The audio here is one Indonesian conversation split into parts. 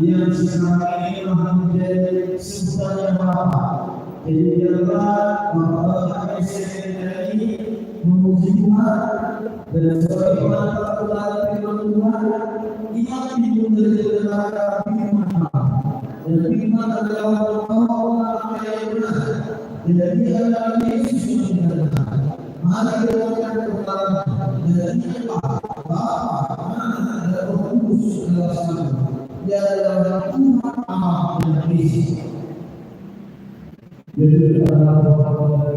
yang sekarang ini menjadi sebutan yang lama. Jadi biarlah Bapak SNI memuji Tuhan dan sebagaimana perbuatan firman Tuhan, iman hidup dari neraka firman dan firman adalah Allah yang benar. Jadi adalah Yesus yang benar. Mari kita berdoa dan Bapa, Anak dan Roh Kudus adalah satu. Dia adalah Tuhan Allah dan Yesus. Jadi adalah Allah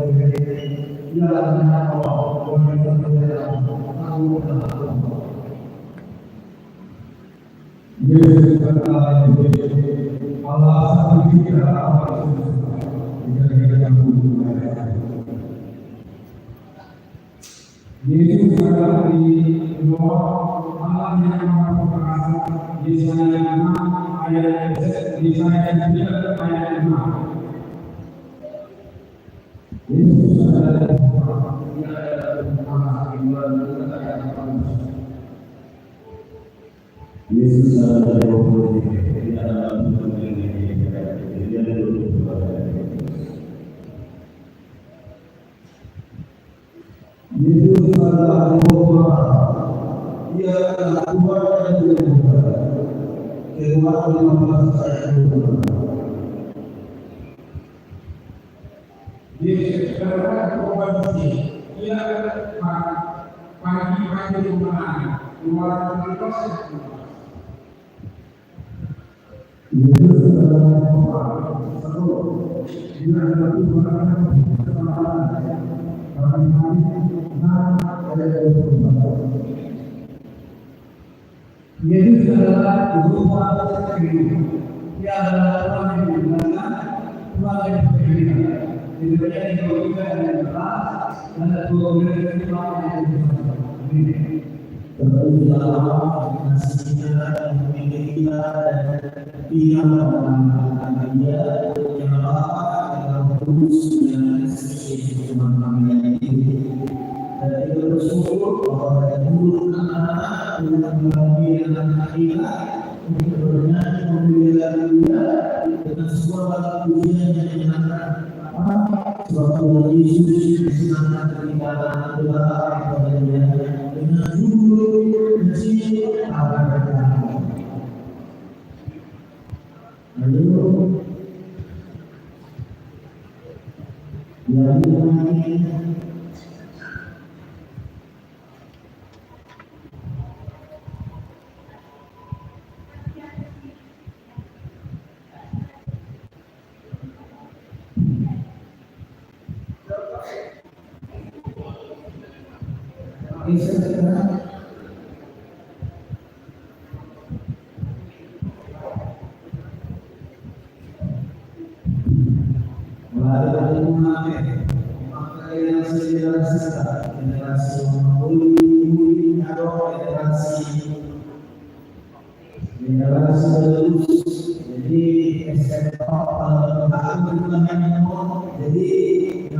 Yesus adalah di Allah yang Maha Perkasa. Yesaya 6 ayat 3 ayat 5. Yesus adalah Yesus adalah Yesus adalah Dia adalah Tuhan yang berkuasa. Keluar 15 ayat 2. Yesus adalah Tuhan. Dia pagi-pagi kemenangan. Keluar 15 ayat 2. Yesus adalah Tuhan. Dia adalah Tuhan yang Yesus adalah Tuhan tertinggi. Dia adalah Tuhan yang digunakan, Tuhan yang tertinggi. Di bagian yang juga yang keras, ada dua belas Tuhan yang tertinggi. Berdoa, kasihnya, memiliki dan Dia mengenal Dia yang Bapa yang Kudus yang Yesus Tuhan kami ini. Dan kita bersyukur bahwa dulu anak-anak dengan bahagia dan akhirat untuk bernyanyi memuliakan Dia dengan suara pujian yang menyenangkan. Sebab Tuhan Yesus disenangkan ketika doa kepada Dia dengan jujur kecil akan berkata. Lalu yang lain jadi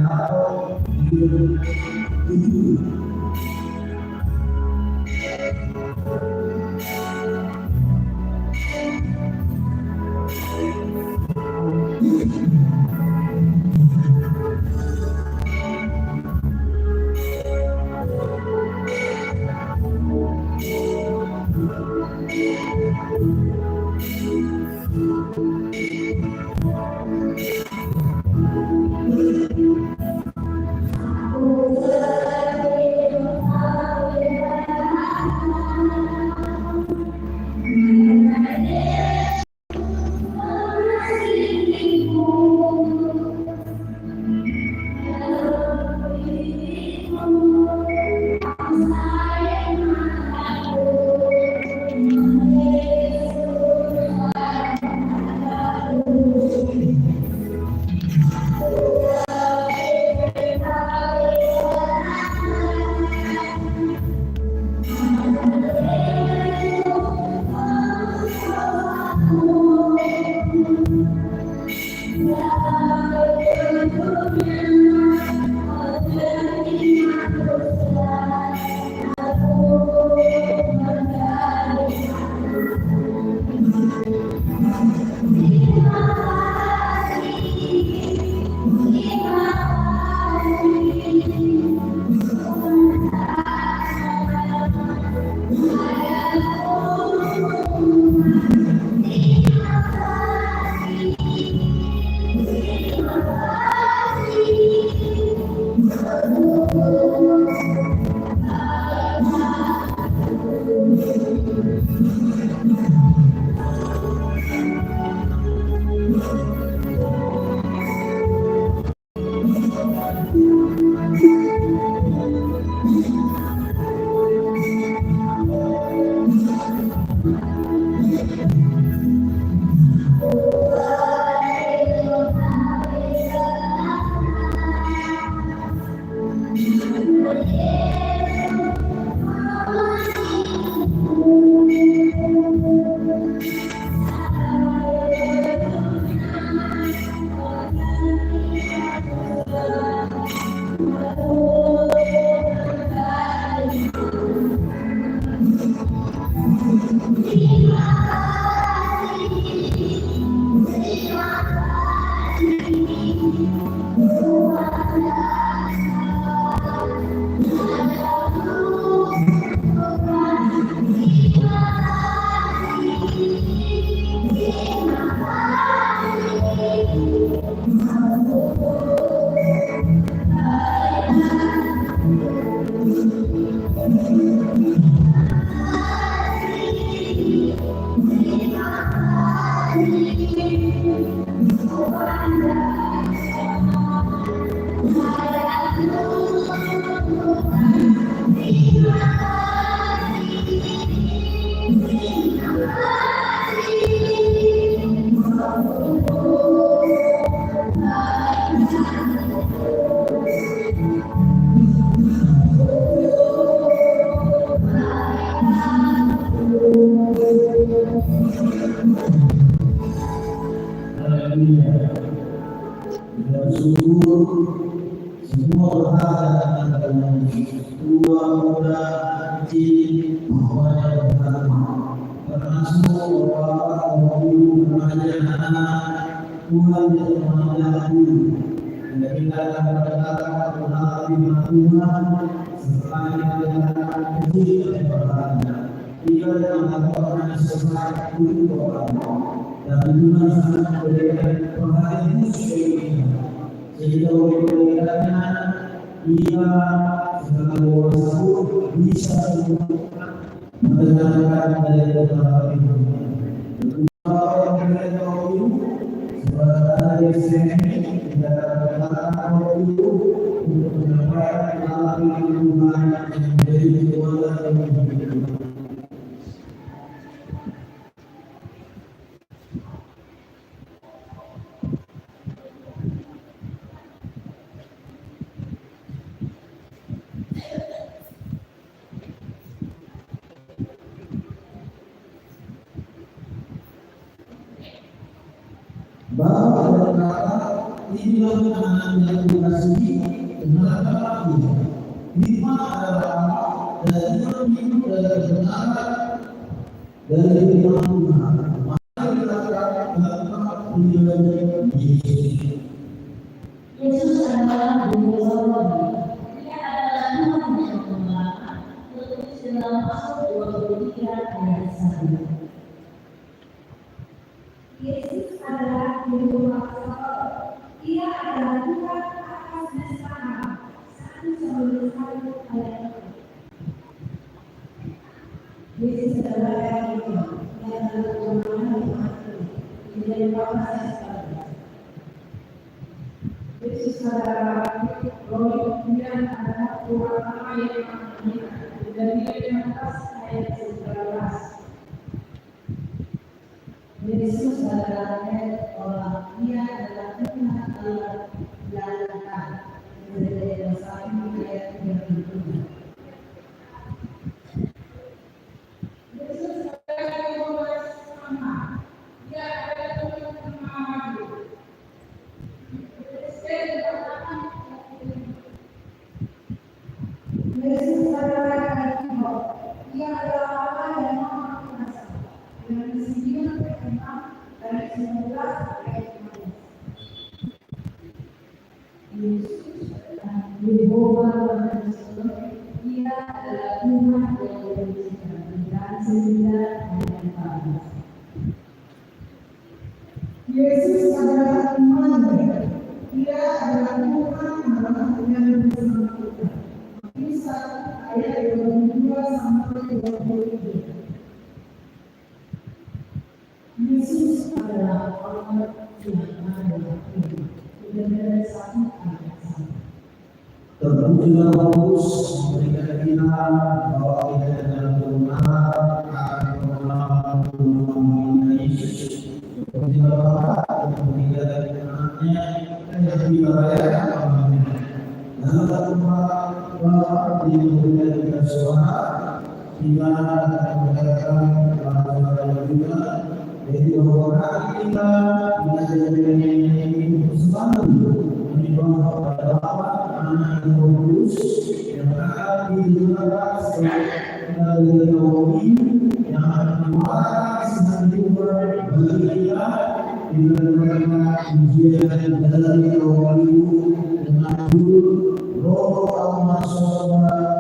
Bahwa ada kata inilah anak yang dikasihi Nikmat adalah dari hidup dari kebenaran dari nikmat Tuhan. Mari kita melakukan penjelasan Yesus. Yesus adalah Guru Sorgawi. Dia adalah Tuhan yang memelihara. Tertulis dalam pasal 23 ayat 1. Yesus adalah Guru Sorgawi. Dia adalah Tuhan atas semesta. 1 ayat 1. Yesus adalah yang adalah Tuhan yang mati. Dia adalah Yesus adalah roh yang adalah Tuhan Allah yang mati. Dan dia yang atas ayat 11. Yesus adalah Allah. Dia adalah Tuhan Allah yang mati. Dari ayat 37. Yesus adalah sama. Dia adalah Tuhan yang maha. Yesus adalah Allah. Dia adalah Allah yang maha kuasa. Dengan kesembilan perintah dari 19 ayat 15. Yesus adalah Yehova Tuhan. Dia adalah Tuhan yang berbicara. Dan 9 ayat 14. Yesus adalah Immanuel. Dia adalah Tuhan Allah yang bersama kita. Kisah ayat 22 sampai 23. Yesus adalah Allah yang adalah Tuhan. Dari 1 ayat 1. Terpujilah Paulus memberikan kita bahwa kita dalam kebenaran akan mengenal Tuhan Yesus. Terpujilah Bapa yang memberikan firman-Nya yang dibawakan dalam Tuhan Bapa yang memberikan kita suara di mana akan mendengarkan bahasa juga dari bahwa kita belajar dengan bersama menyembah kepada Bapa, Anak dan Roh Kudus yang akan dijelaskan dari Nabi yang akan memuatkan senantiasa bagi kita di dalam ujian dari Nabi dengan judul Roh Allah Subhanahu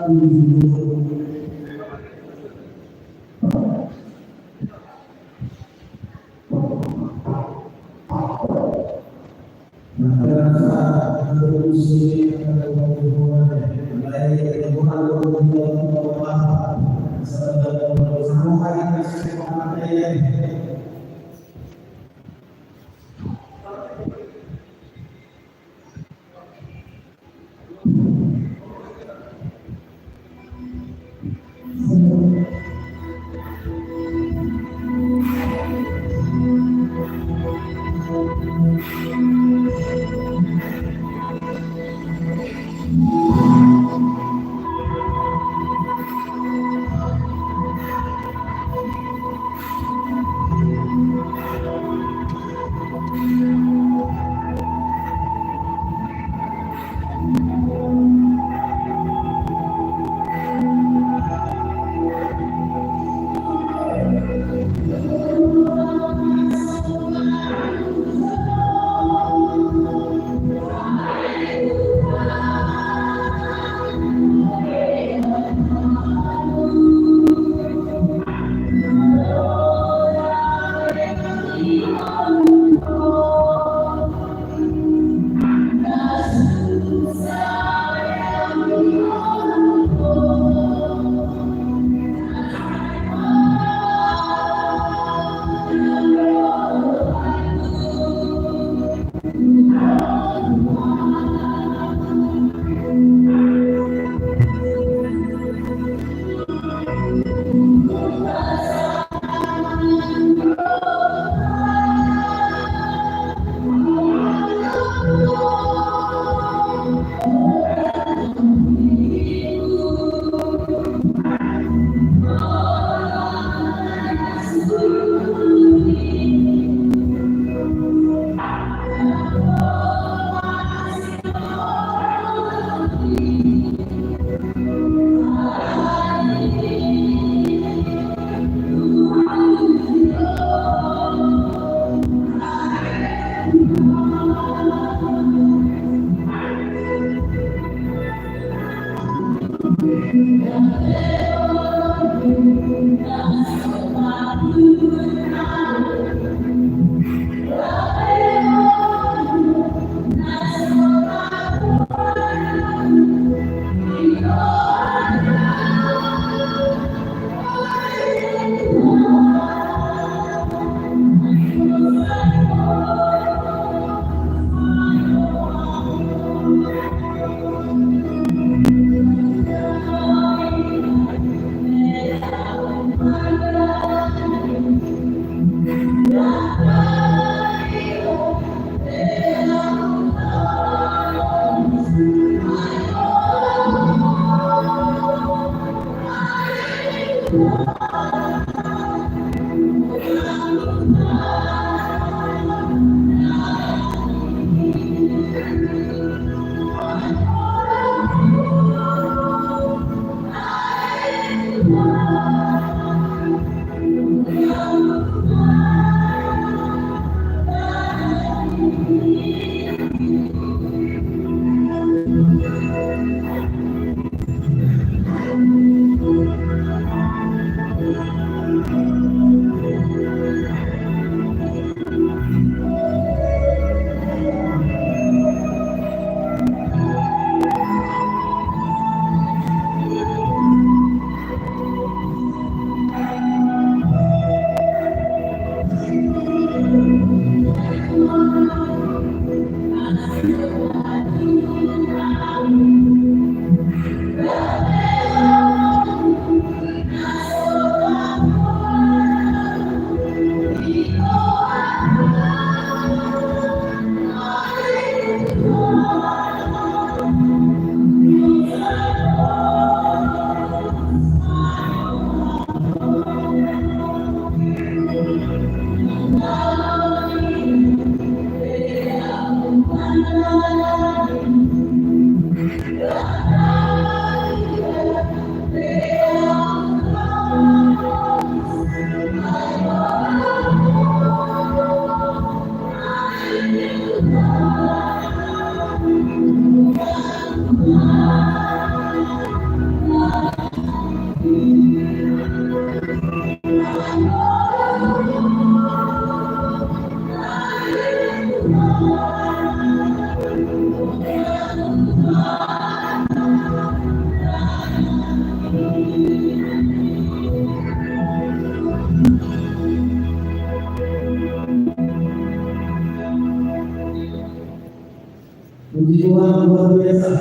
Puji Tuhan luar biasa.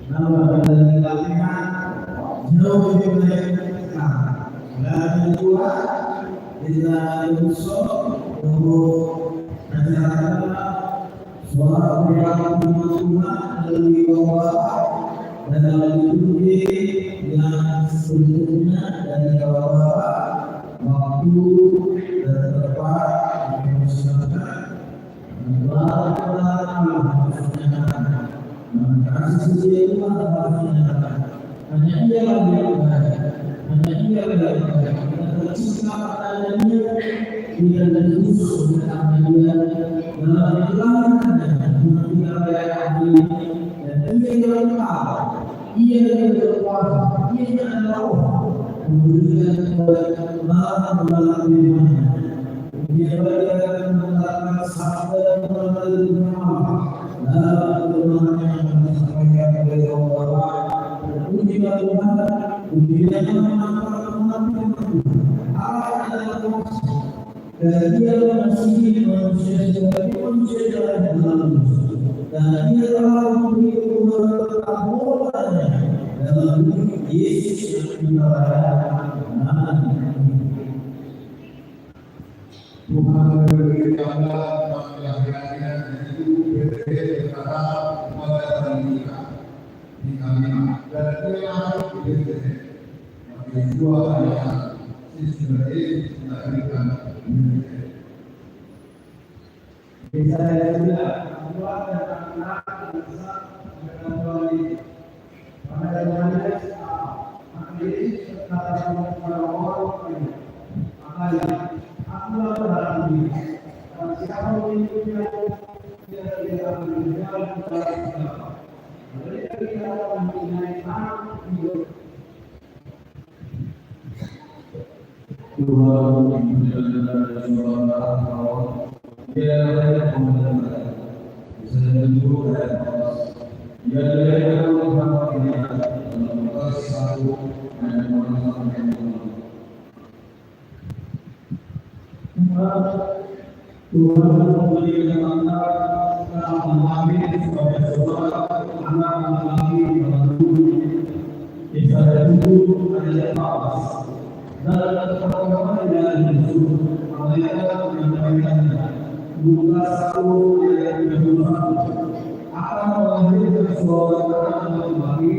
Nama dan kalinya jauh lebih baik kita. Dan juga kita usung untuk acara suara berapa Tuhan lebih bawah dan lebih yang sebelumnya dari bawah waktu dan tempat yang dipersiapkan. Kasih setia Tuhan hanya Dia yang baik, hanya Dia yang baik. Kita tercipta padanya, Dia dan Yesus bersama Dia dalam kelahirannya, Dia baik dan Dia yang tahu, Dia yang berkuasa, Dia yang tahu memberikan kebenaran dalam firman-Nya. Dia berikan mendatangkan sabda dan mendatangkan Allah dalam firman-Nya yang disampaikan oleh Allah. Pujilah Tuhan, pujilah Tuhan, Allah adalah kuasa dan Dia mengasihi manusia sebagai manusia dalam manusia, dan Dia telah memberi kemuliaan dalam Yesus yang kita layani. Tuhan beri Allah mengajarkan itu berbeda berharap pada kita di kami dan dia harus berbeda bagi dua yang sistematis melahirkan berbeda. Bisa juga membuat dan anak bisa mengetahui pada zaman akhir setelah orang Allah berharap diri. Siapa pemimpinnya dia tidak akan menjadi mereka kita mempunyai anak Tuhan memberikan kita memahami sebagai sebuah anak lagi kita itu adalah pas dan perkembangan yang itu mereka menyampaikannya buka satu yang kedua akan melahirkan sebuah anak lagi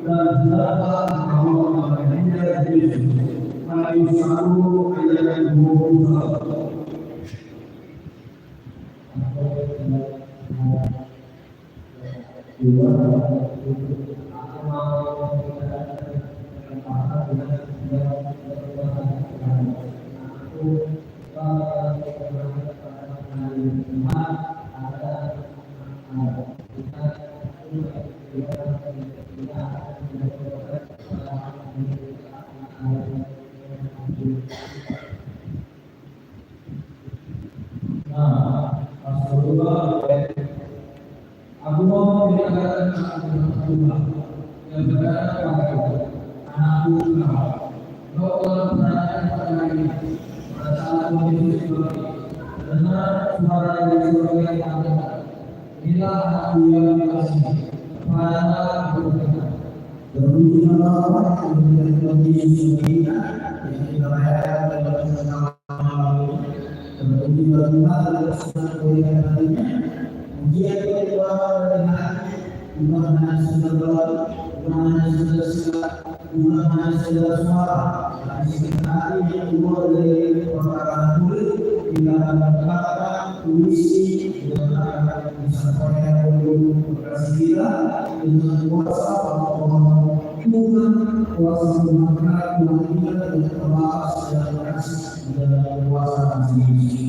dan dapat menjadi Yesus. Mari satu ayat 21. Aku mau dikatakan Tuhan yang berkata anakku kau, kau telah berada pada ini pada saat kondisi seperti dengar suara dari surga yang mengatakan, inilah anakku yang dikasihi, kepada aku berkata, berusaha yang menjadi kondisi kita yang kita rayakan dalam selama ini, berusaha dalam segala dia keluar dari hati, bukan segala, bukan segala suara, tapi sekali yang keluar dari perkataan mulut, tinggalkan kata, puisi, dengan disampaikan oleh Rasulullah dengan kuasa Allah, bukan kuasa mengangkat, menghina dan terbatas dan kasih dalam kuasa sendiri.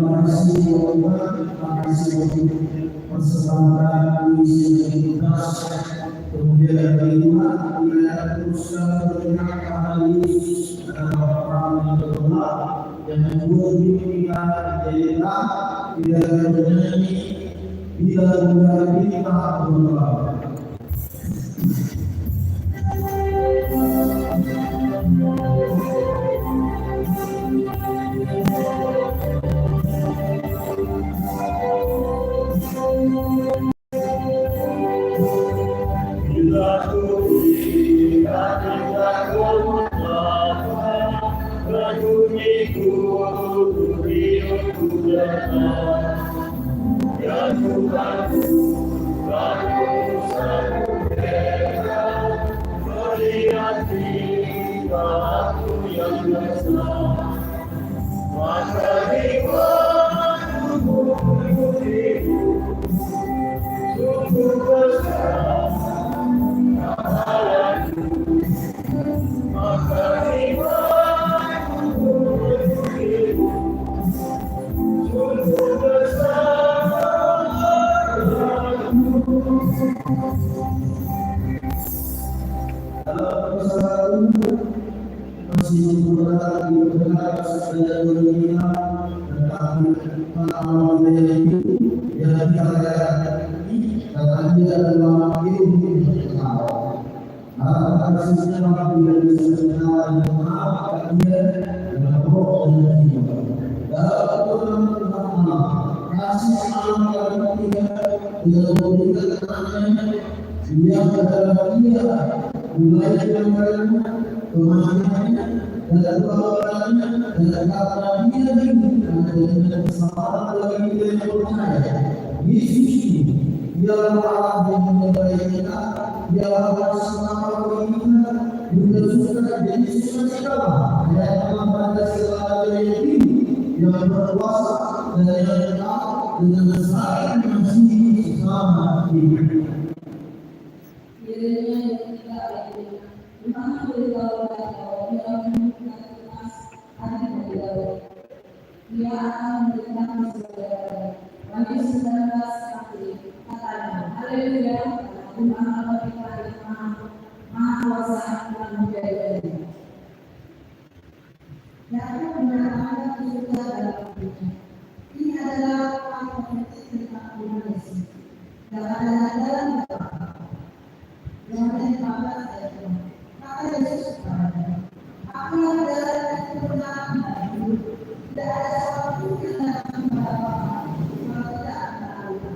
terima kasih Tuhan, terima kasih untuk persempatan misi yang tugas. Kemudian dari rumah kita teruskan berdengar kepada Yesus adalah orang yang benar yang membuat diri kita dijadikan tidak bernyanyi tidak menjadi kita berdoa. Yang adalah dia mulai dengan kematiannya dan kebawaannya dan karena dia dengan keselamatan bagi kita yang percaya. Yesus ini dialah Allah yang menyertai kita, dialah Allah selamat bagi kita, juga suka jadi sukacita yang telah pada segala yang yang berkuasa dan yang tetap dengan saya masih sama hidup. Dia akan memberikan keselamatan. Matius 19 katanya, Haleluya, Tuhan Allah kita yang Maha Kuasa dan menjadi. Yang benar-benar juga dalam dunia. Ini adalah pengertian tentang Tuhan Yesus. Dan adalah dalam yang menempatkan saya. Maka Yesus berkata, aku adalah yang benar. Tidak ada sesuatu yang dapat membawa kalau tidak ada.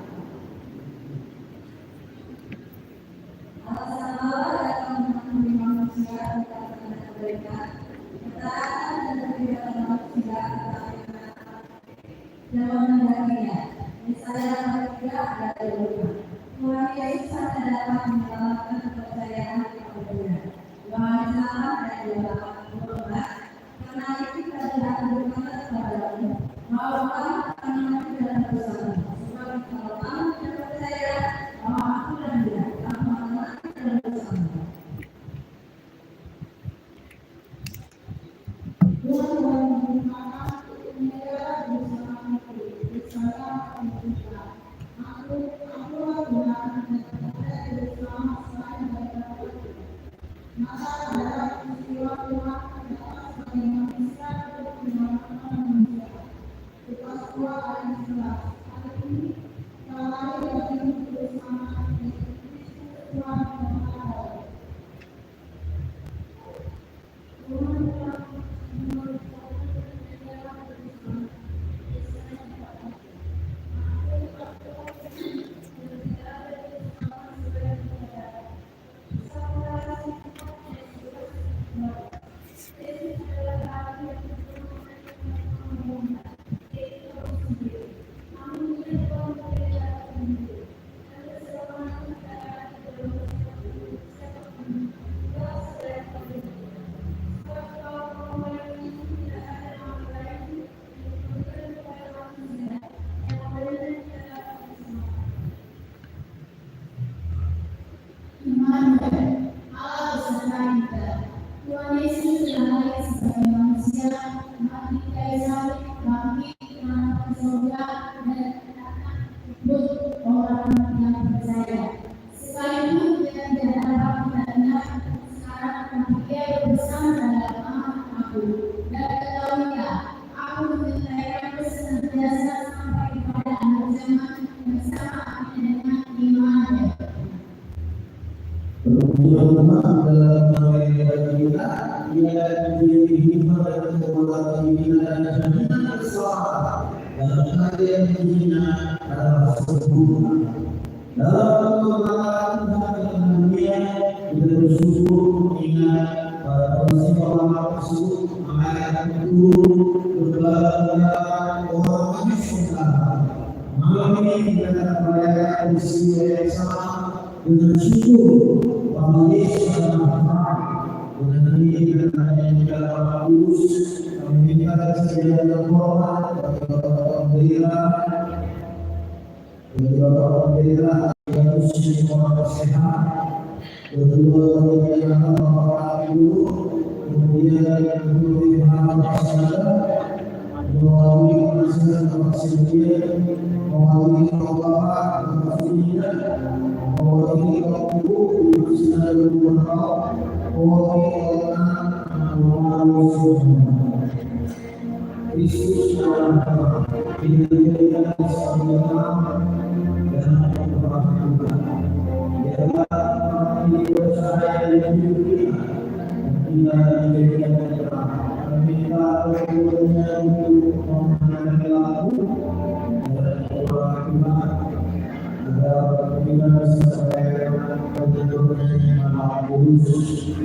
Alasan Allah datang menemui manusia untuk kebaikan, ketaatan dan kebenaran manusia yang menghendaknya. Misalnya manusia ada lupa. Tuhan Yesus hanya dapat menyelamatkan kepercayaan kepadanya. Yohanes 8 ayat 12. Karena itu kita tidak berkata kepadamu, maukah kamu tidak bersama? Sebab kalau kamu tidak percaya bahwa aku dan dia, kamu akan tidak bersama. Tuhan mengumpulkan untuk menyerah bersama Malam ini kita merayakan peristiwa yang sama dengan syukur bahwa Yesus adalah Tuhan. Dan ini kita hanya dalam Kudus kami minta kesediaan korban bagi Bapak Pendeta yang muslim orang sehat, kedua yang Bapak Ibu, kemudian yang kedua Bapak Saudara, melalui masyarakat Bapak sendiri, melalui Bapak Fidina, melalui Bapak Ibu, masyarakat Bapak, melalui Kristus dalam pilihan sama dan kebahagiaan. Biarlah kami percaya dan tinggal di dalam meminta kepada untuk mengenai laku dan kebahagiaan agar kita sampai pada yang khusus.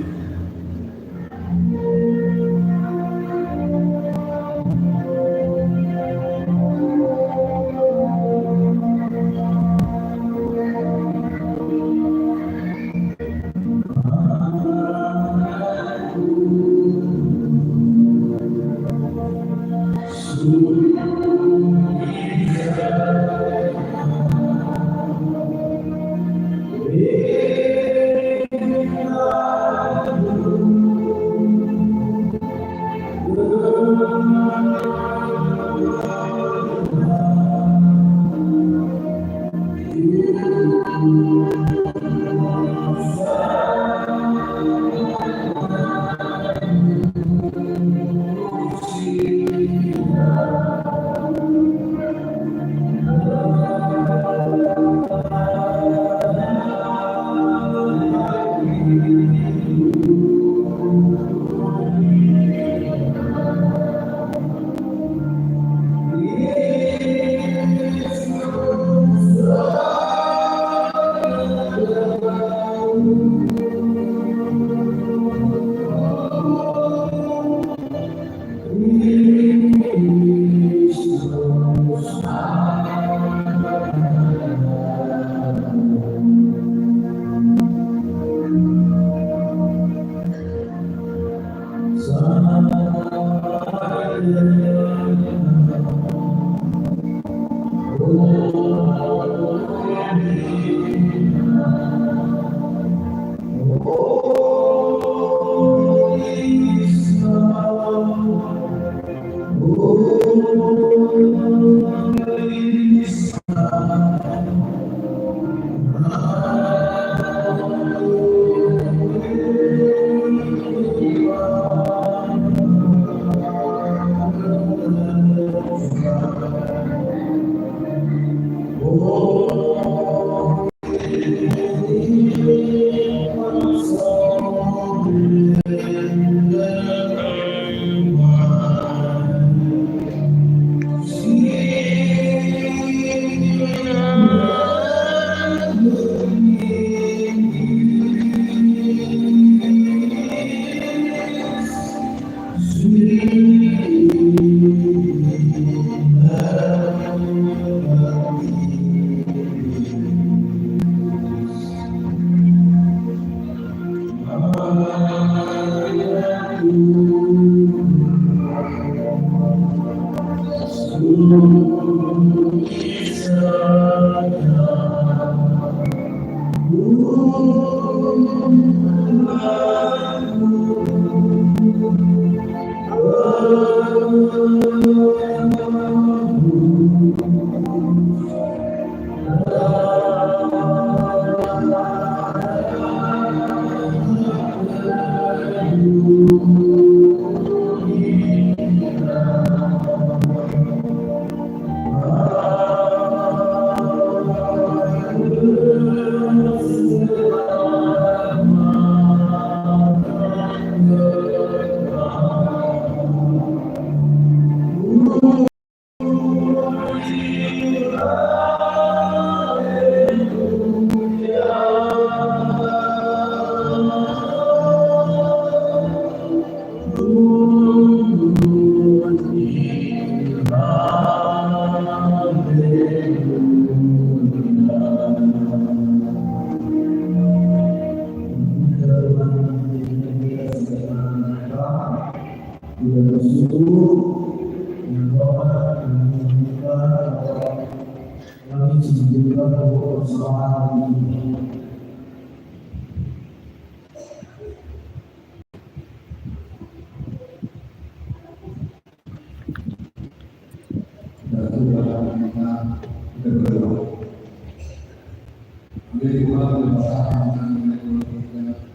Tidak bersyukur yang dapat menunjukkan kami menunjukkan persoalan ini. Dan dalam kita berdoa. Jadi Tuhan bersama dengan kita berdoa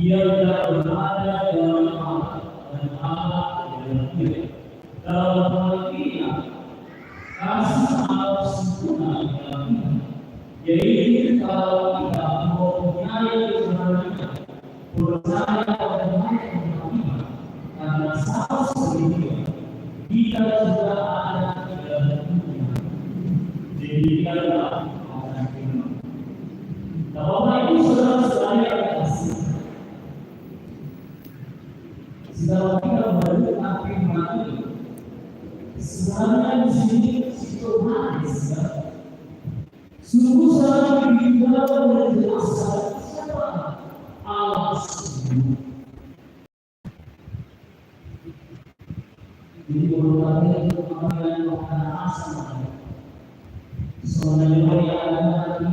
Ia tidak berada dalam dan Allah yang mulia. Dalam hal ini kasih Allah sempurna dalam kita, yaitu kalau kita mempunyai kebenaran, percaya pada Tuhan, karena sama seperti dia, kita sudah ada di dalam dunia. Demikianlah akan firman. Nah, Bapak Ibu saudara-saudara yang kasih, setelah kita mendengar firman ini, sebenarnya di sini Yohanes ya, sungguh sangat juga menjelaskan siapa Allah sendiri. Jadi berbagai kemuliaan Tuhan asal, sebenarnya yang ada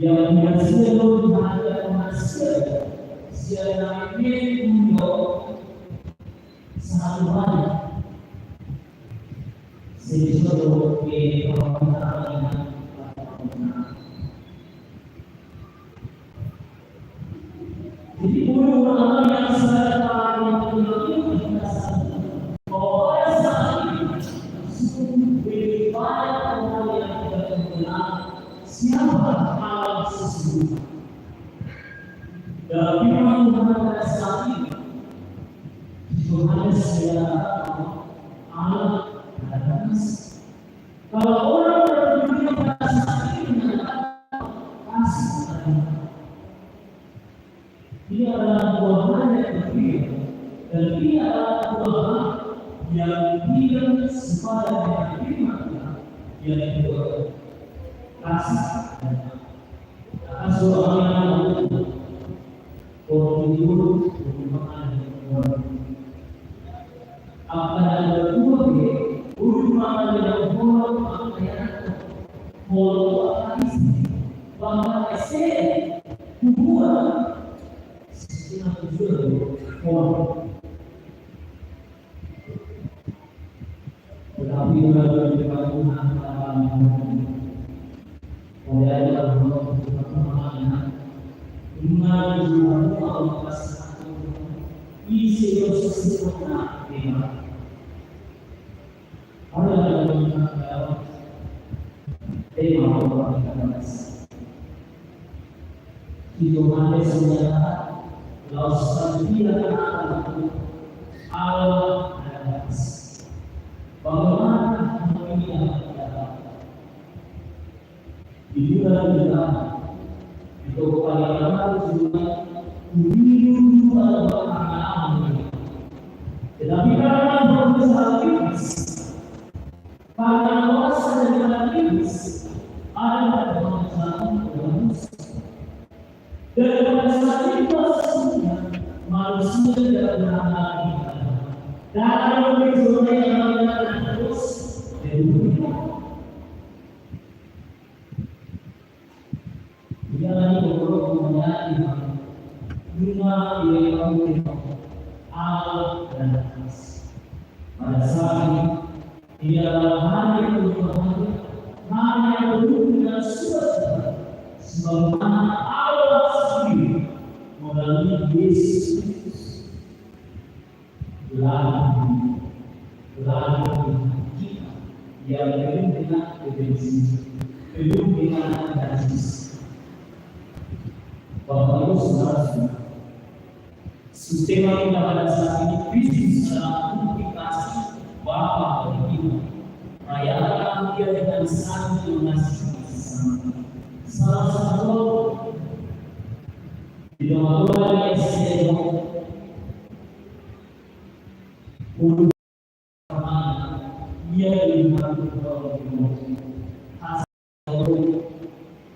yang biasa itu ada manusia, siapa ini untuk sangat banyak. Sehingga di permintaan jadi orang yang saya tahu itu bahwa saat ini sungguh banyak orang yang tidak mengenal siapa Allah sesungguhnya. Dalam firman Tuhan pada saat ini, Yohanes menyatakan Allah. Kalau orang berdunia pada saat ini menyatakan kasih, ini adalah buah yang berbeda, dan ini adalah buah yang tidak sepadan dengan firman yang kedua, kasih. Kasih orang yang lalu, orang hidup merupakan apa yang berdua urutan yang boleh pakaian boleh isi bahwa ese hubungan setiap tujuan boleh tetapi dalam Tuhan oleh Allah Tuhan dengan jiwa Allah pasal isi sesungguhnya iman. Allah yang mengajar tema Allah kita Yohanes menyatakan kalau tidak akan Allah adalah bagaimana dunia dapat di bulan itu pada juga dulu adalah tetapi karena berusaha pada kuasa dan iblis ada permasalahan dan pada saat itu sesungguhnya manusia tidak berada dan ada zona yang akan terus berubah. Dia lagi berubah rumah yang Allah dan Yesus. Pada saat ini dia adalah hari yang berbahagia, hari yang penuh dengan sukacita, sebagaimana Allah sendiri melalui Yesus Kristus lalu kita yang penuh dengan kebencian, penuh dengan najis. Bapak Ibu saudara-saudara, sistema kita pada saat ini Kristus adalah implikasi Bapa dan Ibu. Rayakan dia dengan saling mengasihi sesama. Salah satu di dalam doa yang saya untuk dia dimakan oleh hasil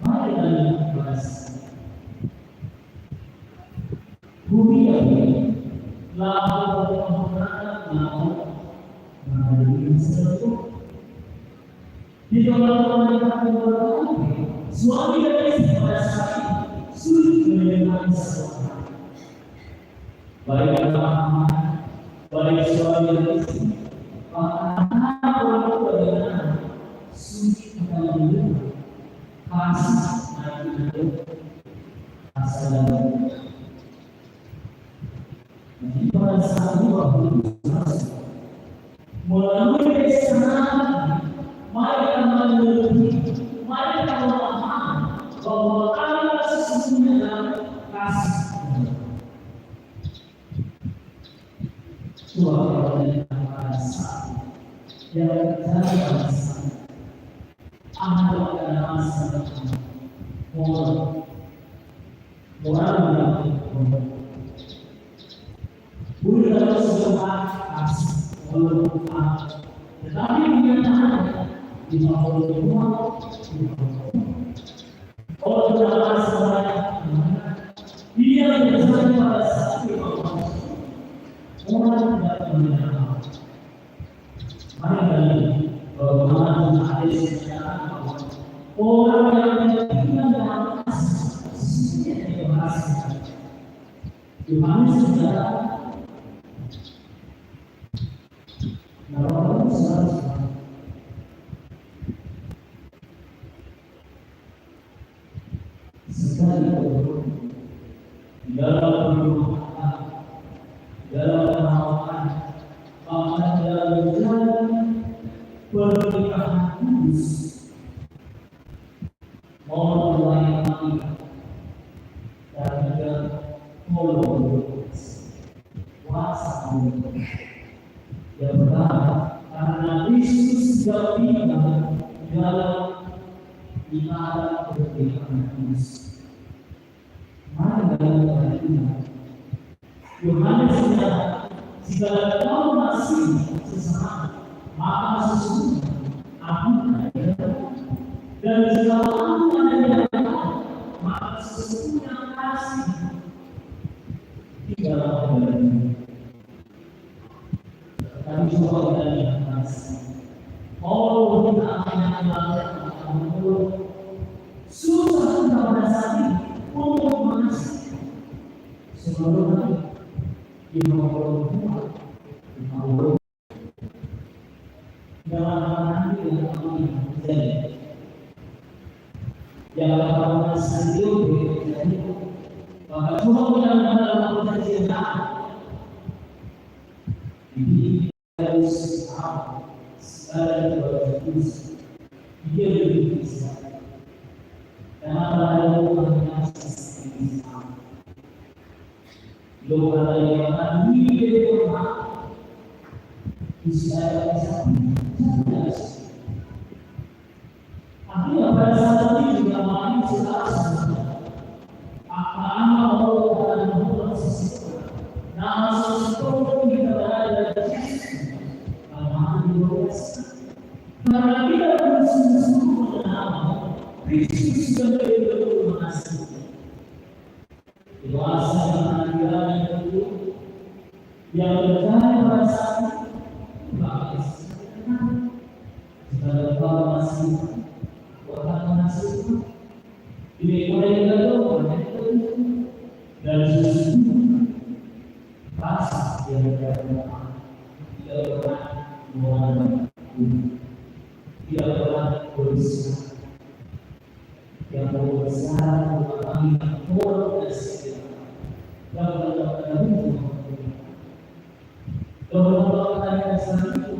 mari dan beras bumi ini lalu di dalam pernikahan suami dan istri pada saat ini sulit menerima sesuatu. Baik anak, baik suami dan istri, anak orang sulit menerima kasih dan asal mengerti, mari kita memahami bahwa Allah sesungguhnya adalah kasih. Tuhan yang merasa yang terjadi pada saat ada pada masa orang yang boleh dalam sebuah kasih tetapi kenyataannya di bawah semua orang dalam sebuah dia terjadi pada saat orang tidak mengenal. Mari kali bagaimana ada sejarah orang yang tidak dalam kasih yang berhasil. Yohanes sejarah orang selalu sekali dalam perubahan dalam pengawalan bahkan dalam jalan pernikahan kudus mohon melayani dan juga mohon kuasa yang pertama karena Kristus sudah tiba dalam ibadah pernikahan kudus. Mari dalam perhatian Yohanes menyatakan, jika kamu masih sesama, maka sesungguhnya aku ada, dan jika kamu ada di dalam, maka sesungguhnya kasih di dalam diri. Kami coba kita lihat kasih. Oh, kita akan melakukan susah kita pada saat ini untuk mengasihi sebelum Imam dalam nanti yang kami terjadi dalam masa hidup terjadi bahwa Tuhan dalam perjanjian ini harus segala berfungsi dia lebih bisa karena ada Tuhan yang bisa Loh yang ini dia bisa artinya pada saat ini juga makin jelas akan Allah dan Allah sesuatu nama sesuatu kita berada di sini karena karena kita bersungguh-sungguh mengenal Kristus sudah betul-betul mengasihi dewasa yang terjadi pada saat jika kau masih bukan masih ini mulai dan sesungguhnya rasa yang tidak pernah tidak pernah berusaha yang berusaha mengalami progres yang benar-benar kalau kita sendiri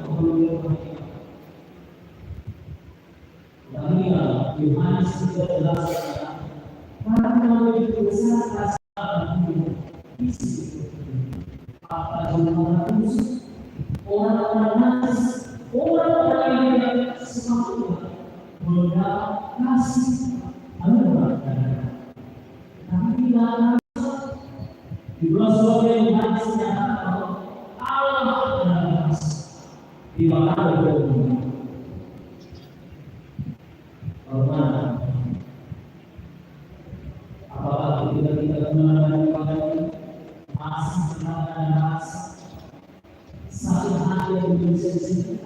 Yohanes sudah jelas karena itu besar apa orang orang yang semua mendapat kasih anugerah tapi dalam di bulan Surabaya Yohanes menyatakan Allah adalah di mana berdoa. Bagaimana? Apakah kita mengalami masih mengalami rasa sakit hati yang berselisih?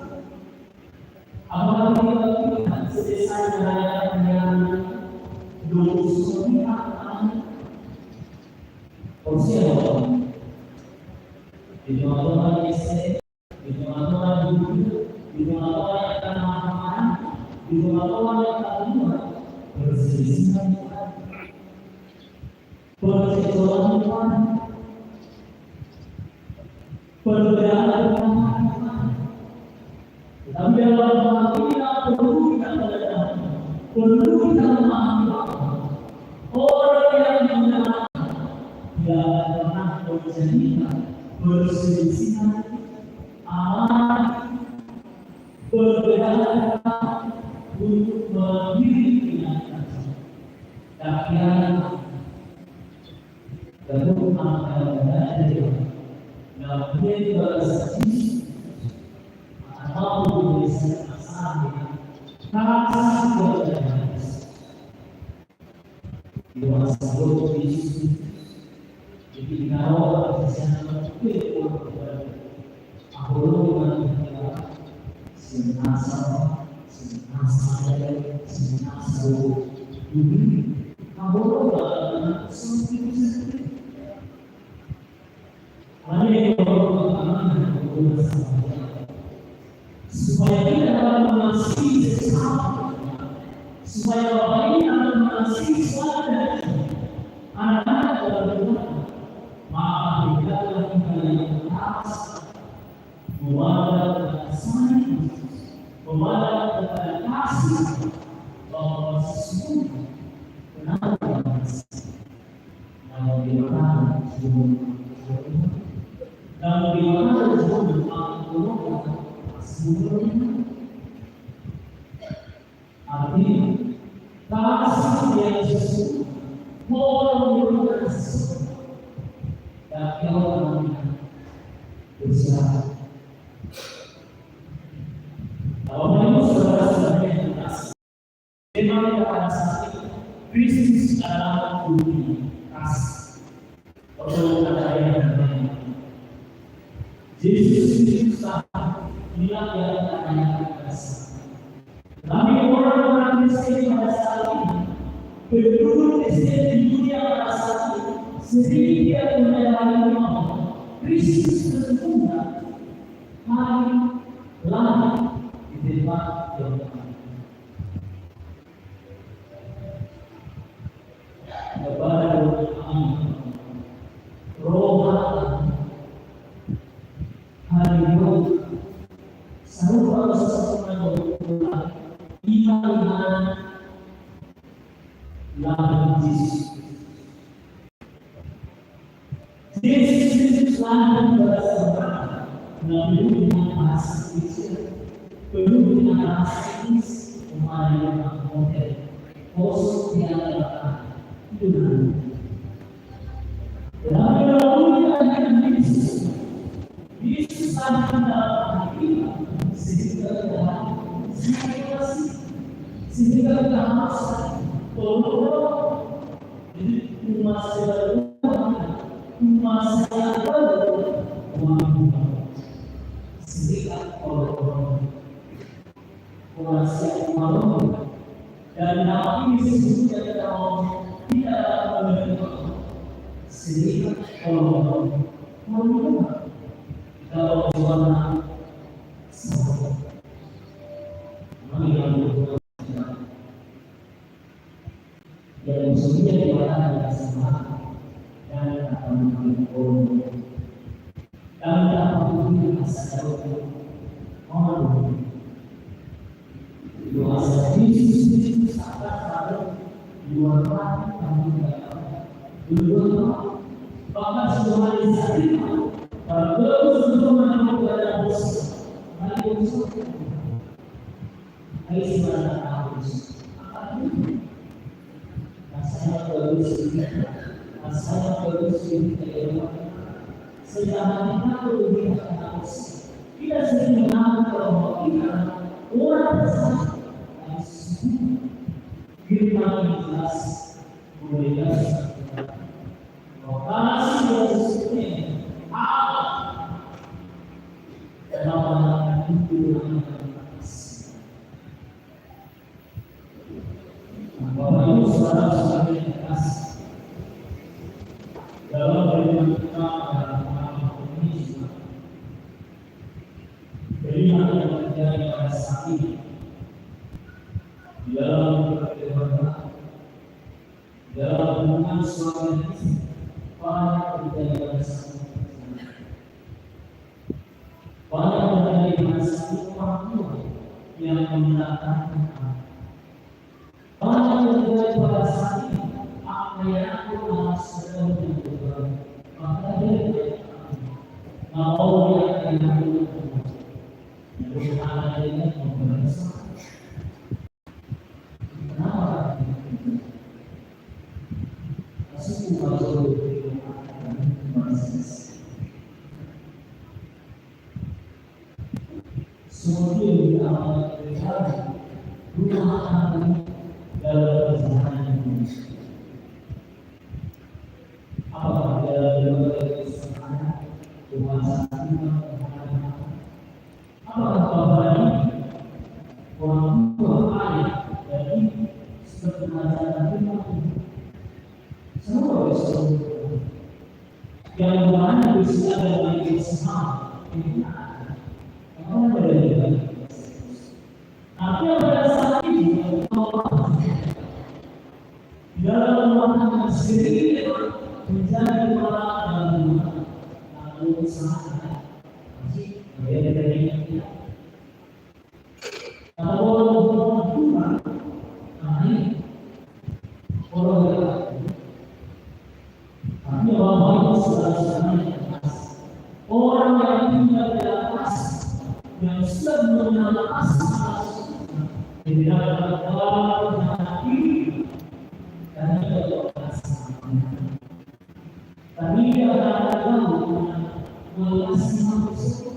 Apakah kita selesai merayakan dengan dulu suami porsi apa? Di tengah-tengah istri, di tengah-tengah ibu, di tengah-tengah yang akan marah-marah, di tengah-tengah yang akan luar berselisih percobaan Tuhan, perbedaan Tuhan. Tetapi dalam hal ini perlu kita penuh dengan amarah. Orang yang mengenal tidak pernah bercerita, berselisihan, amarah, berbeda untuk memiliki kenyataan. Tapi Lalu akan berada dalam bersaksi atau bersaksi asal kasih kepada dua sebelum Yesus jadi kalau kesehatan itu aku mengenal senasa ini aku mengenal supaya kita dapat mengasihi sesama, supaya Bapak ini dapat mengasihi saudara, anak-anak dalam Tuhan, maka berikanlah kita yang keras, membawa kepada sayang, membawa kepada kasih, bahwa sesungguhnya kenapa namun di mana dan di mana sebelumnya artinya kasih yang sesungguhnya mau berkasih dan orang bersama. Kalau memang saudara-saudara yang kasih, memang pada saat itu Kristus adalah bukti kasih. Kalau ada yang lain, Yesus Kristus inilah yang namanya kasih. Tapi orang-orang Kristen pada saat ini, penduduk Kristen di dunia pada saat ini, sedikit menyadari bahwa Kristus sesungguhnya hari lahir di tempat yang lain. Kepada Roh Allah hari ini selalu sesuatu iman dalam Yesus. Yesus lahir bersama Nabi Muhammad SAW, penuh dengan kasih kepada model, khusus yang datang Tuhan. Lalu kita Yesus, Yesus ada dalam kita, sehingga kita harus tolong umat saya sehingga dan nabi sesungguhnya tidak menerima sehingga kalau Tuhan dan semuanya diwakilkan sama dan akan mengalami dan dapat mengalami asal orang doa Yesus akan dua kami dua bahkan sudah hari hari kalau sudah menemukan dosa hari dosa hari semana harus saya bagus ini sedangkan kita lebih harus kita sering mengenal bahwa kita orang besar harus kita jelas memberikan lokasi yang sesuai apa dalam itu Bapak Ibu saudara-saudara yang kasih dalam beriman kita dalam mengalami ini juga beriman yang terjadi pada saat ini di dalam kehidupan dalam hubungan suami dan istri banyak terjadi pada saat ini banyak terjadi pada saat ini orang tua yang mendatangkan yang mana bisa ada di sama ini orang berbeda. Tapi pada saat ini dalam rumah sendiri menjadi orang dan lalu sana masih berbeda dari kita. Kalau orang Tuhan, ini orang tapi orang yang tinggal di atas, yang sudah mengenal asal, tidak dapat hati, dan tidak tapi dia akan melasi manusia.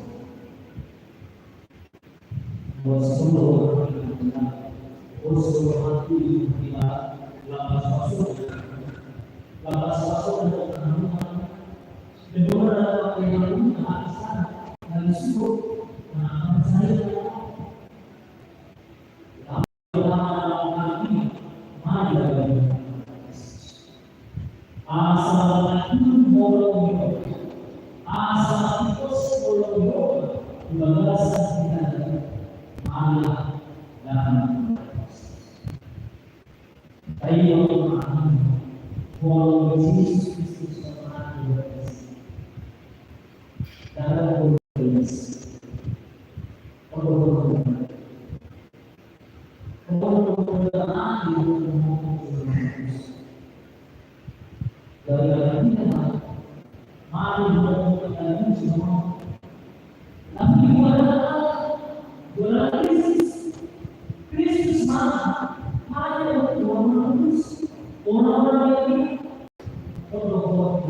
Wassalamualaikum warahmatullahi wabarakatuh. Lapas masuk untuk keharuman dan beberapa yang kehabisan dan sibuk percaya asal bolong asal bolong bangsa kita Allah dan ayo follow Jesus Kristus dalam komunitas dari kita mari kita semua tapi buat Kristus mana ada orang ini orang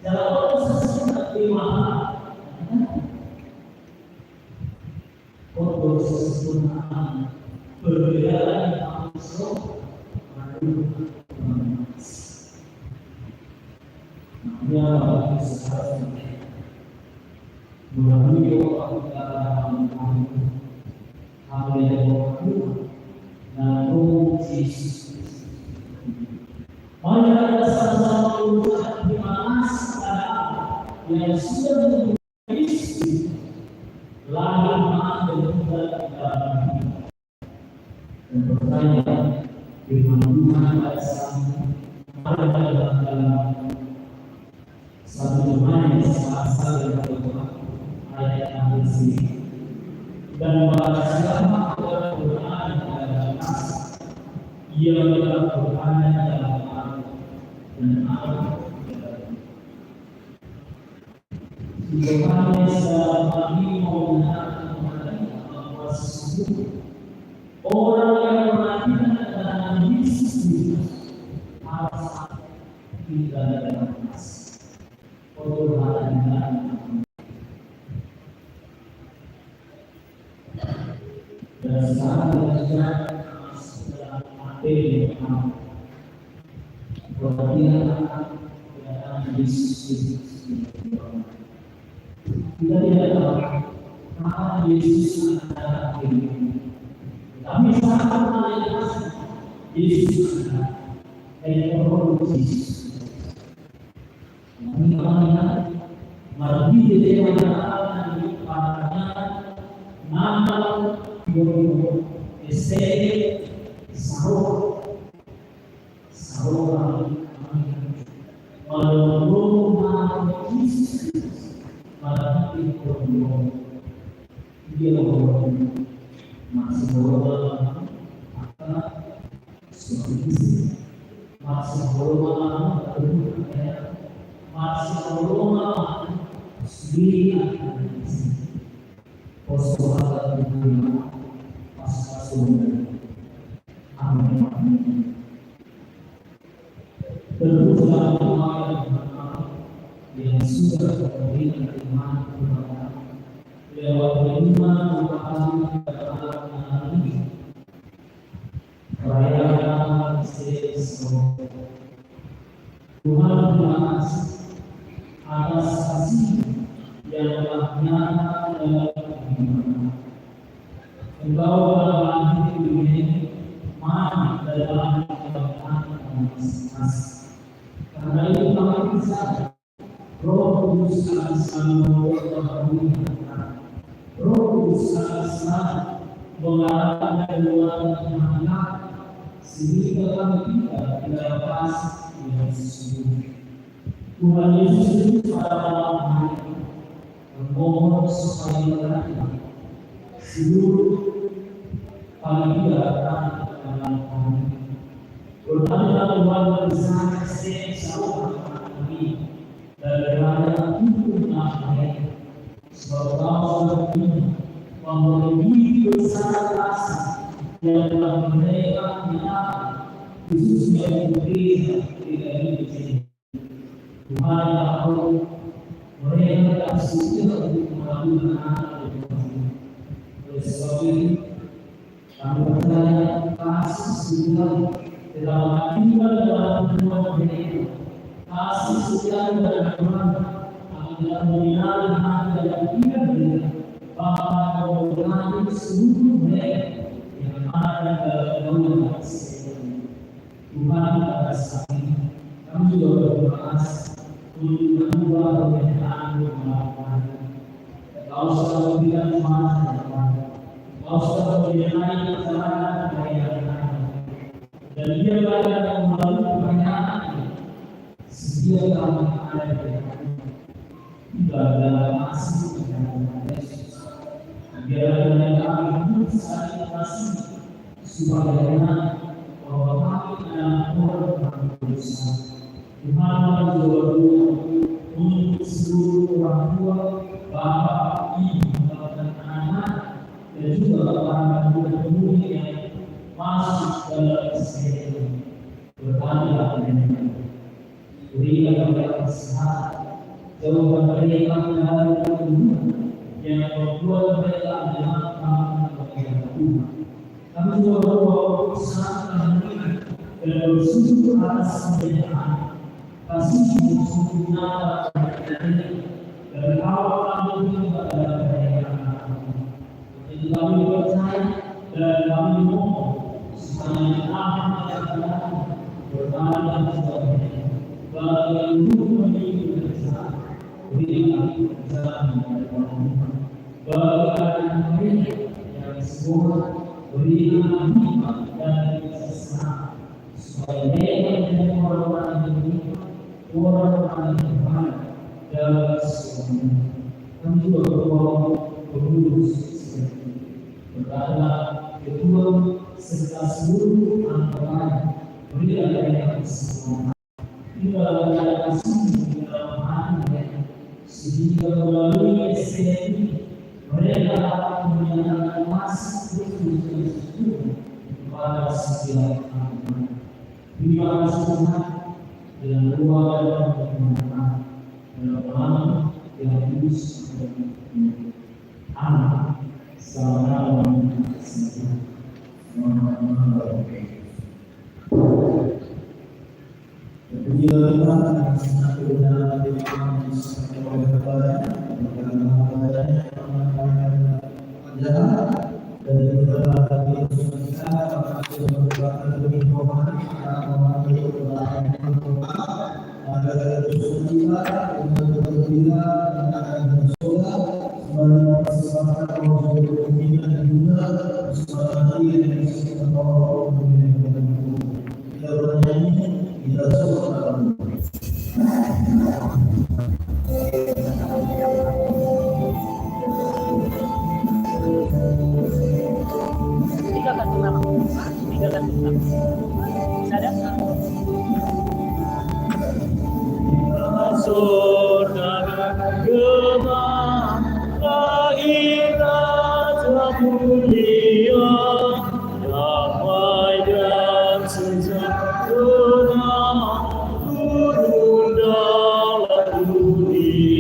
dalam sesuatu terima untuk sesuatu perbedaan manusia namanya sesuatu melalui doa kita hal yang dan Yesus. Mari kita sama-sama mengucapkan terima kasih yang sudah mengisi lahir dan juga dan bertanya firman Tuhan pada saat pada dalam satu domain asal yang berdoa ayat yang bersih dan bahasa siapa Al-Quran dalam ia Al-Quran dalam dan Tuhan selama ini mau mengenal bahwa sesungguhnya orang yang perhatian dalam Yesus harus tidak dalam Tuhan dan sekarang kita masuk dalam materi perhatian dalam Yesus. Kita tidak tahu kapan Yesus akan datang. Tapi saat melihat Yesus dan Yesus, namanya mari kita mengenal kepadanya nama Guru Esai Saul Malu Yesus mari kita dia masih berdoa apa seperti masih berdoa masih berdoa sendiri persoalan dunia pasca amin. sudah memberikan iman kepada lewat iman merupakan perayaan Kristus. Tuhan terima kasih atas kasih yang telah nyata dalam kehidupan. Engkau telah lahir di dunia ini, mati dalam kehidupan masing-masing. Karena itu kami bisa Roh Kudus akan selalu membawa kita. Roh Kudus akan selalu mengarahkan keluarga kita sehingga kami tidak lepas dari sesungguhnya. Tuhan Yesus pada malam hari memohon supaya mereka seluruh panitia datang dalam kami. Bertanya Tuhan bersama sesama kami dan berada untuk mereka. Sebab kau ini memiliki besar kasih yang telah mereka nyatakan khususnya gereja ini. Tuhan tahu mereka tak suka untuk melakukan hal itu. Oleh sebab itu, kami percaya kasih Tuhan telah tinggal dalam Tuhan mereka. Kasih Tuhan dalam Tuhan akan menyinari hati dan pikiran mereka, bahkan memenuhi seluruh mereka yang ada dalam dunia ini. Tuhan pada saat ini kami juga berterima kasih untuk kedua permintaan Tuhan. Kau sudah memberikan semangat Tuhan. Kau sudah menyertai perjalanan mereka. Dan dia banyak yang melalui pertanyaan setiap kami ada di dalam dalam masih dalam Yesus. Biarlah kami hidup saling kasih supaya bahwa kami adalah orang berdosa. Tuhan menjual untuk seluruh orang tua, bapak, ibu, dan anak, dan juga para muda-mudi yang masuk dalam kesehatan. Bertanya mereka, berikan mereka kesehatan, jauhkan mereka dari keburukan yang membuat mereka adalah orang kepada Tuhan. Kami juga berdoa bersama mereka dan bersyukur atas kebenaran kasih sungguh nyata dari awal kami juga dalam mereka. Jadi kami percaya dan kami mohon supaya Allah yang bertanya kepada bagi yang memiliki kesalahan berikan kesalahan kepada Tuhan. Bagi anak mereka yang semua berikan hikmat dan kesalahan supaya mereka menjadi orang-orang yang beriman, orang-orang yang baik dalam semuanya. Kami juga berdoa berlurus berkata kedua serta seluruh anggota berikan mereka keselamatan. Tidak ada kasih di dalam hati sehingga melalui STM mereka dapat menyatakan masih Kristus kepada setiap orang. Terima kasih Tuhan dengan doa dan permohonan dalam nama yang kudus dan amin. Selamat malam. Bila Tuhan yang sangat benar di dalam Yesus oleh kepada jahat dan dalam hati kita akan berbakat lebih hormat agar kita untuk berbila akan bersolat sebagai kesempatan Allah dan juga kesempatan yang kita bawa kita bernyanyi kita semua saudara gemah akhirat mulia damai dan sejahtera turun dalam dunia.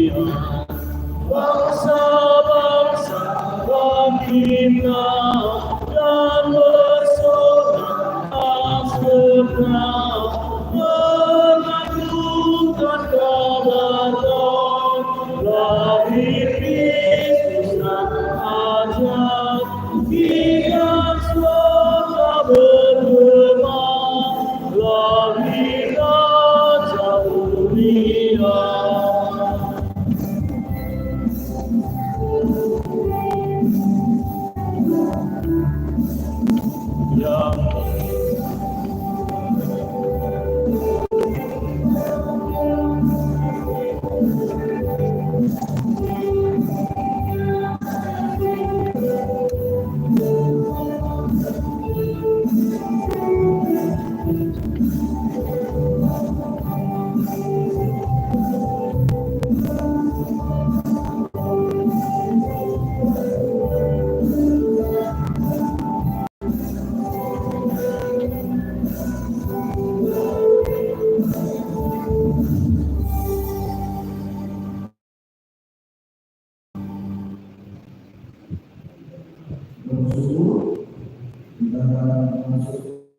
masuk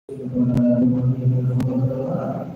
kepada rumah kita berdoa,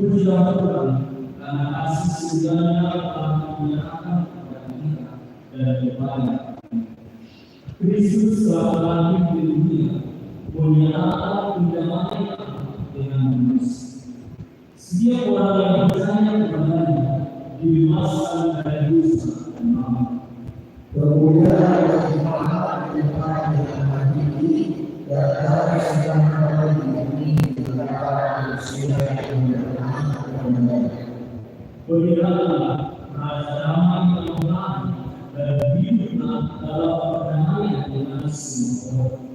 pujilah Tuhan karena kasih setianya telah menyerahkan kepada kita dan kepada Kristus telah lahir di dunia, menyatakan pendamaian dengan manusia. Setiap orang yang percaya kepadanya dibebaskan dari dosa dan maut. Kemudian berjemaah dengan hati dan dari segala hal ini dilakukan sesuai dengan Berikanlah rasa damai yang benar dan hiduplah dalam perdamaian dengan semua orang.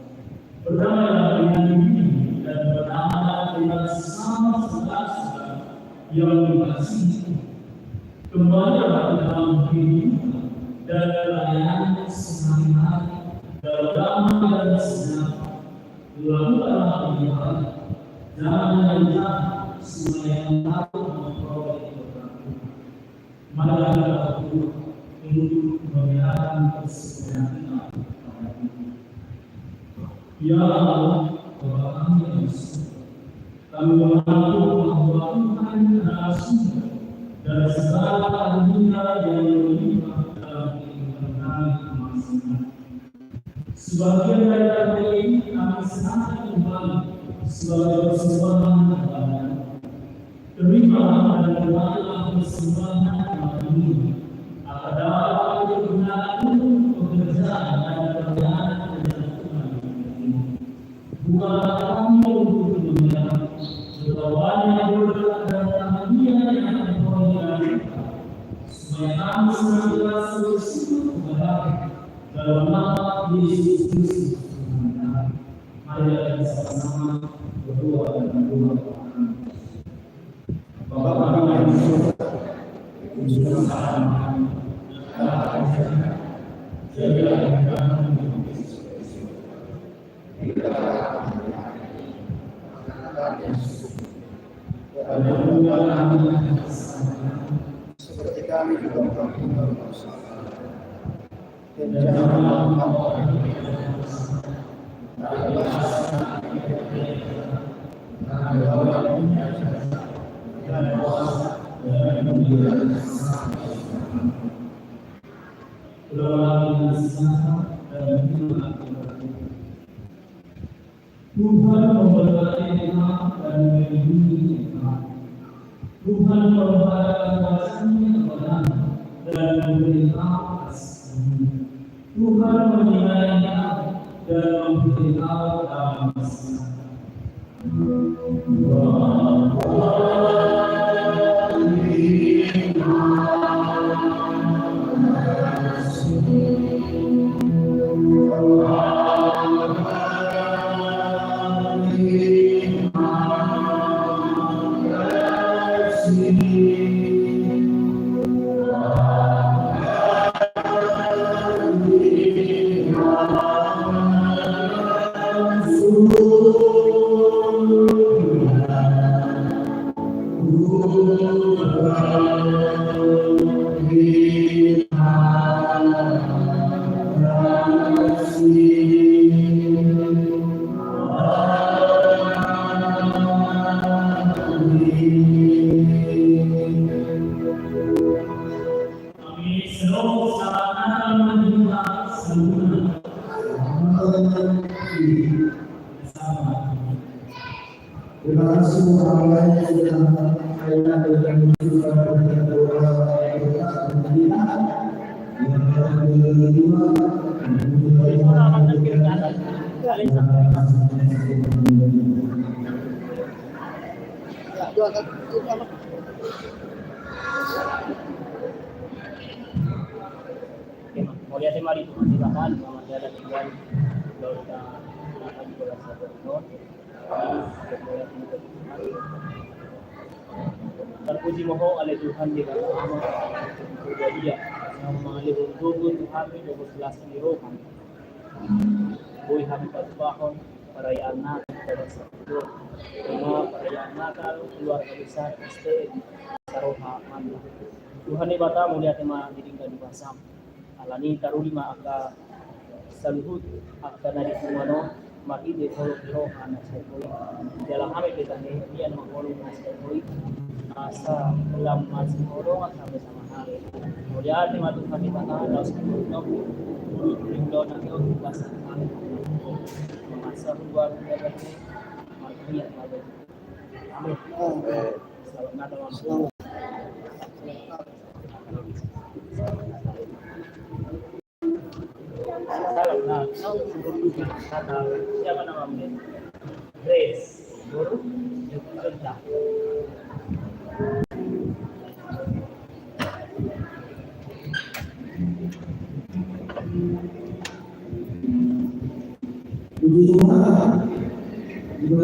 Berdamailah dengan diri dan berdamailah dengan sesama saudara yang dikasihi. Kembalilah ke dalam kehidupan dan pelayanan sehari-hari dalam damai dan sejahtera. Lakukanlah kebenaran, jangan yang jahat, supaya takut memperoleh keberkatan. Marilah kita berdoa untuk memelihara kesetiaan kita pada kita. Ya Allah, Bapa kami yang di surga, kami mengaku bahwa Tuhan adalah sumber dari segala karunia yang melimpah dalam kehidupan kami masing-masing. Sebagian dari karunia ini kami serahkan kembali sebagai persembahan kepada. Terimalah dan kembalilah persembahan kami ini agar dapat digunakan untuk pekerjaan dan pelayanan Tuhan. Bukanlah kami untuk dunia, tetapi yang berkat dan karunia yang diperoleh dari kita, supaya kami senantiasa bersyukur kepada dalam nama Yesus Kristus Tuhan kami. Mari kita sama-sama berdoa dan berdoa. Bapa kami yang di surga, pujilah nama kami, jadilah kami seperti kami juga melakukan kesalahan. Dan janganlah Tuhan memberkati kita dan melindungi kita. Tuhan memperhatikan wajahnya kepada dan memberi kita kasih. Tuhan menyinari kita dan memberi engkau dalam Masa. Terima kasih Allah yang sudah mengajarkan dan menunjukkan doa Mulia mari silakan ada tinggal terpuji mohon oleh Tuhan di dalam nama dia yang mengalir tubuh Tuhan di 12 biro kami. Boy kami berpahon perayaan Natal pada Sabtu. Semua perayaan Natal keluarga besar ST Saroha Manda. Tuhan ni bata mulia tema ditinggal di Basam. Alani taruli ma aka saluhut aka nadi kumano makide tolo biro anak sekoi. Dalam kami kita ni dia mengolong sekoi. Asa dalam masih orang sampai sama hari. Kemudian di mata kami tanah dalam sebelumnya beliau nanti untuk bahasa kami masa luar biasa ini martian lagi. Amin. Selamat Natal. Salam Natal. Siapa namanya? Grace. Guru Yogyakarta. Tuhan